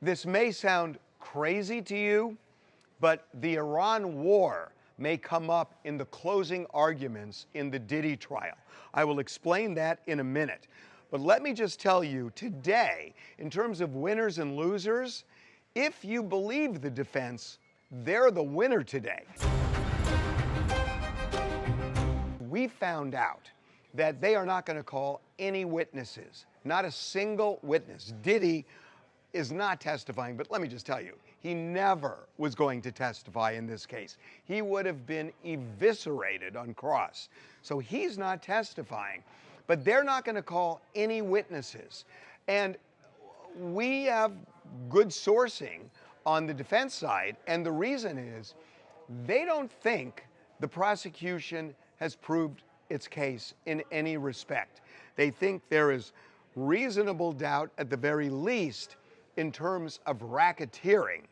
This may sound crazy to you, but the Iran war may come up in the closing arguments in the Diddy trial. I will explain that in a minute. But let me just tell you today, in terms of winners and losers, if you believe the defense, they're the winner today. We found out that they are not going to call any witnesses, not a single witness. Diddy is not testifying, but let me just tell you, he never was going to testify in this case. He would have been eviscerated on cross. So he's not testifying, but they're not going to call any witnesses. And we have good sourcing on the defense side, and the reason is they don't think the prosecution has proved its case in any respect. They think there is reasonable doubt, at the very least, in terms of racketeering,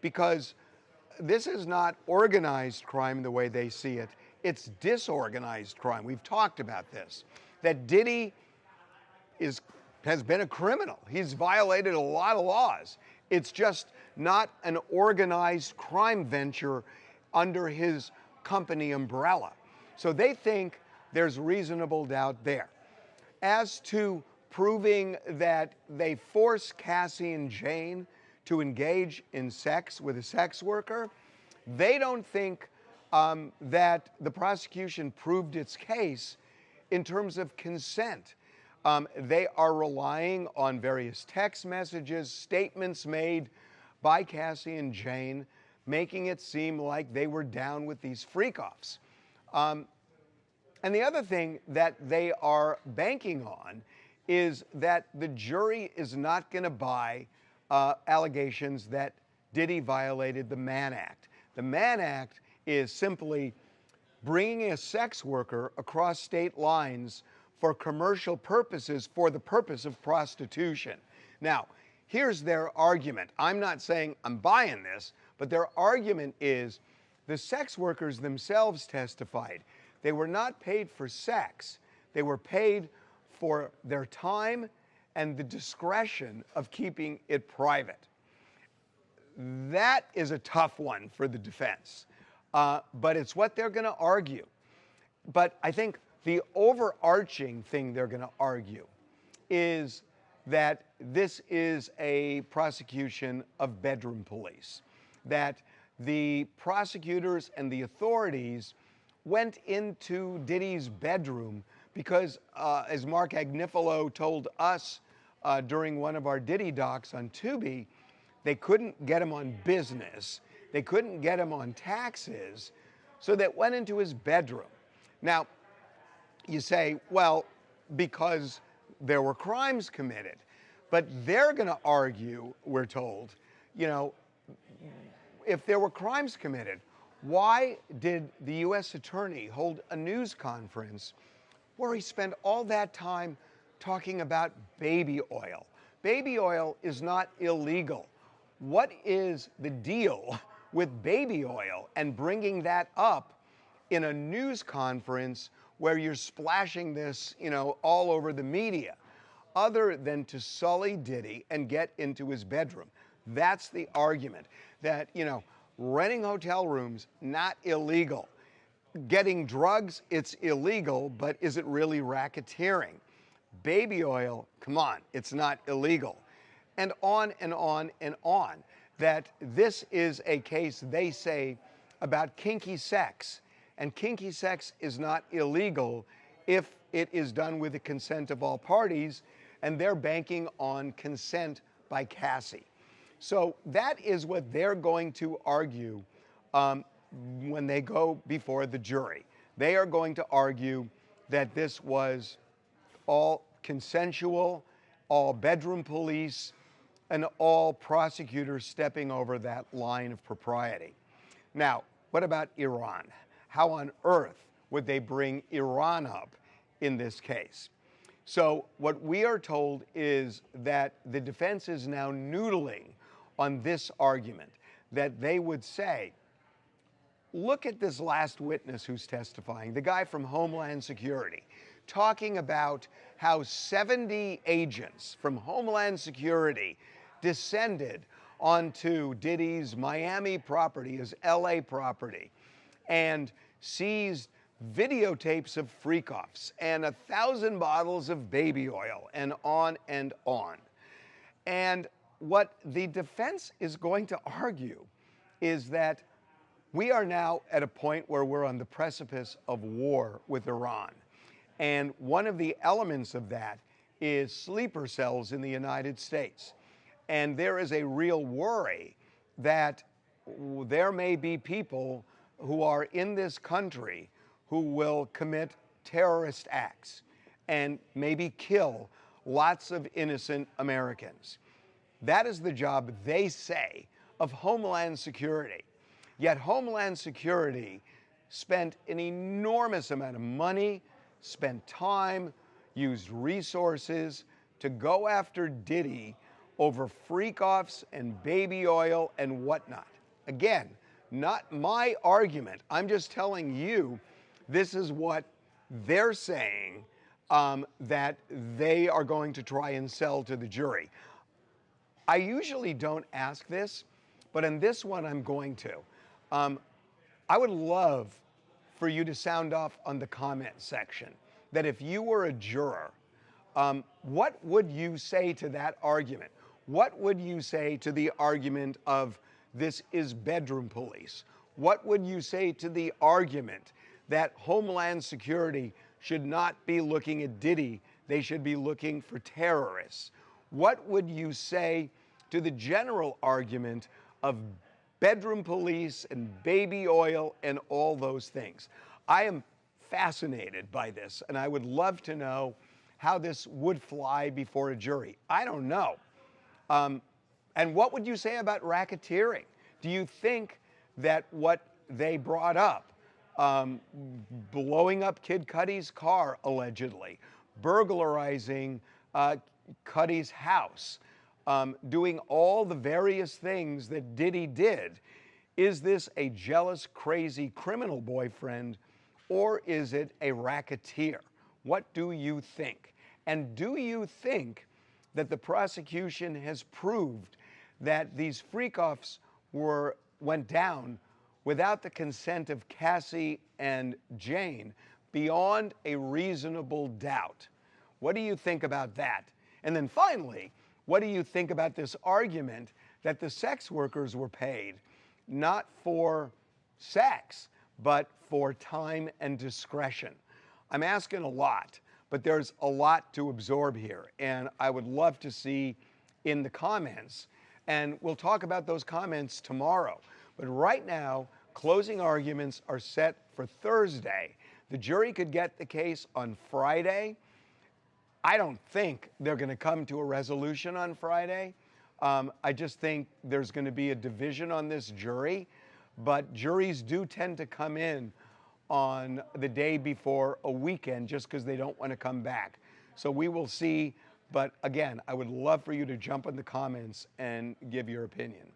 because this is not organized crime the way they see it. It's disorganized crime. We've talked about this, that Diddy has been a criminal. He's violated a lot of laws. It's just not an organized crime venture under his company umbrella. So they think there's reasonable doubt there. As to proving that they forced Cassie and Jane to engage in sex with a sex worker, they don't think that the prosecution proved its case in terms of consent. They are relying on various text messages, statements made by Cassie and Jane, making it seem like they were down with these freak-offs. And the other thing that they are banking on is that the jury is not going to buy allegations that Diddy violated the Mann Act. The Mann Act is simply bringing a sex worker across state lines for commercial purposes for the purpose of prostitution. Now, here's their argument. I'm not saying I'm buying this, but their argument is the sex workers themselves testified. They were not paid for sex. They were paid for their time and the discretion of keeping it private. That is a tough one for the defense, but it's what they're going to argue. But I think the overarching thing they're going to argue is that this is a prosecution of bedroom police, that the prosecutors and the authorities went into Diddy's bedroom because, as Mark Agnifilo told us during one of our Diddy docs on Tubi, they couldn't get him on business, they couldn't get him on taxes, so they went into his bedroom. Now, you say, well, because there were crimes committed. But they're going to argue, we're told, you know, if there were crimes committed, why did the U.S. attorney hold a news conference where he spent all that time talking about baby oil? Baby oil is not illegal. What is the deal with baby oil and bringing that up in a news conference where you're splashing this, you know, all over the media, other than to sully Diddy and get into his bedroom? That's the argument, that, you know, renting hotel rooms, not illegal. Getting drugs, it's illegal, but is it really racketeering? Baby oil, come on, it's not illegal. And on and on and on. That this is a case, they say, about kinky sex. And kinky sex is not illegal if it is done with the consent of all parties, and they're banking on consent by Cassie. So that is what they're going to argue when they go before the jury. They are going to argue that this was all consensual, all bedroom police, and all prosecutors stepping over that line of propriety. Now, what about Iran? How on earth would they bring Iran up in this case? So what we are told is that the defense is now noodling on this argument, that they would say, look at this last witness who's testifying, the guy from Homeland Security, talking about how 70 agents from Homeland Security descended onto Diddy's Miami property, his LA property, and seized videotapes of freak-offs and 1,000 bottles of baby oil and on and on. And what the defense is going to argue is that we are now at a point where we're on the precipice of war with Iran. And one of the elements of that is sleeper cells in the United States. And there is a real worry that there may be people who are in this country who will commit terrorist acts and maybe kill lots of innocent Americans. That is the job, they say, of Homeland Security. Yet Homeland Security spent an enormous amount of money, spent time, used resources to go after Diddy over freak-offs and baby oil and whatnot. Again, not my argument. I'm just telling you this is what they're saying that they are going to try and sell to the jury. I usually don't ask this, but in this one I'm going to. I would love for you to sound off on the comment section that if you were a juror, what would you say to that argument? What would you say to the argument of this is bedroom police? What would you say to the argument that Homeland Security should not be looking at Diddy, they should be looking for terrorists? What would you say to the general argument of bedroom police and baby oil and all those things? I am fascinated by this, and I would love to know how this would fly before a jury. I don't know. And what would you say about racketeering? Do you think that what they brought up, blowing up Kid Cudi's car allegedly, burglarizing Cudi's house, doing all the various things that Diddy did, is this a jealous, crazy criminal boyfriend, or is it a racketeer? What do you think? And do you think that the prosecution has proved that these freak-offs went down without the consent of Cassie and Jane beyond a reasonable doubt? What do you think about that? And then finally, what do you think about this argument that the sex workers were paid not for sex, but for time and discretion? I'm asking a lot, but there's a lot to absorb here, and I would love to see in the comments, and we'll talk about those comments tomorrow. But right now, closing arguments are set for Thursday. The jury could get the case on Friday. I don't think they're going to come to a resolution on Friday. I just think there's going to be a division on this jury, but juries do tend to come in on the day before a weekend just because they don't want to come back. So we will see. But again, I would love for you to jump in the comments and give your opinion.